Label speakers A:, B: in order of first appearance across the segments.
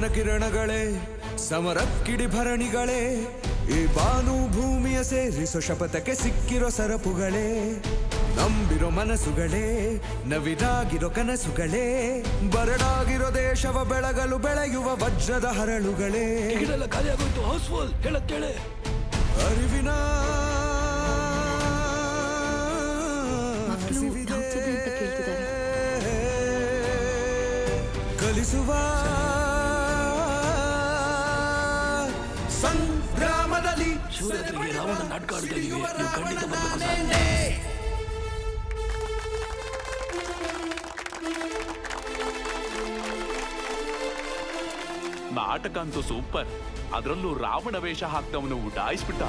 A: ಸೂರ್ಯನ ಕಿರಣಗಳೇ ಸಮರಕ್ಕಿಡಿ ಭರಣಿಗಳೇ ಈ ಬಾನು ಭೂಮಿಯ ಸೇರಿಸೋ ಶಪಥಕ್ಕೆ ಸಿಕ್ಕಿರೋ ಸರಪುಗಳೇ ನಂಬಿರೋ ಮನಸ್ಸುಗಳೇ ನವಿರಾಗಿರೋ ಕನಸುಗಳೇ ಬರಡಾಗಿರೋ ದೇಶವ ಬೆಳಗಲು ಬೆಳೆಯುವ ವಜ್ರದ ಹರಳುಗಳೇ
B: ಖಾಲಿಯಾಗೋಯ್ತು ಹೌಸ್ಫುಲ್ ಹೇಳಕ್ ಕೇಳೆ
A: ಅರಿವಿನ ಕಲಿಸುವ ಸಂಗ್ರಾಮದಲ್ಲಿ
B: ಶಿವರಾತ್ರಿಗೆ ರಾವಣ ನಾಟಕ ಆಡ್ತಾ ಇದೀವಿ ನೀವು ಖಂಡಿತ ಬರ್ಬೇಕು
C: ನಾಟಕ ಅಂತೂ ಸೂಪರ್. ಅದರಲ್ಲೂ ರಾವಣ ವೇಷ ಹಾಕ್ದವನು ಉಡಾಯಿಸ್ಬಿಟ್ಟ.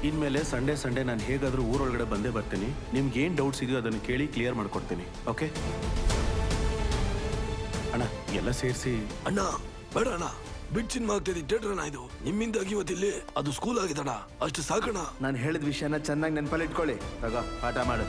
D: ಇನ್ಮೇಲೆ ಸಂಡೇ ನಾನು ಹೇಗಾದ್ರೂ ಊರೊಳಗಡೆ ಬಂದೇ ಬರ್ತೀನಿ. ನಿಮ್ಗೆ ಏನು ಡೌಟ್ಸ್ ಇದೆಯೋ ಅದನ್ನು ಕೇಳಿ ಕ್ಲಿಯರ್ ಮಾಡ್ಕೊಡ್ತೀನಿ. ಓಕೆ ಅಣ್ಣ, ಎಲ್ಲ ಸೇರಿಸಿ.
B: ಅಣ್ಣ ಬೇಡ ಅಣ್ಣ, ಬಿಟ್ ಸಿನಿಮಾ ಆಗ್ತಿದೆ ಥಿಯೇಟರ್ ಅಣ್ಣ. ಇದು ನಿಮ್ಮಿಂದಾಗಿ ಇವತ್ತಿಲ್ಲಿ ಅದು ಸ್ಕೂಲ್ ಆಗಿದಣ್ಣ, ಅಷ್ಟು ಸಾಕಣ್ಣ.
E: ನಾನು ಹೇಳಿದ ವಿಷಯನ ಚೆನ್ನಾಗಿ ನೆನಪಲ್ಲಿ ಇಟ್ಕೊಳ್ಳಿ. ತಗೋ ಪಾಠ ಮಾಡು.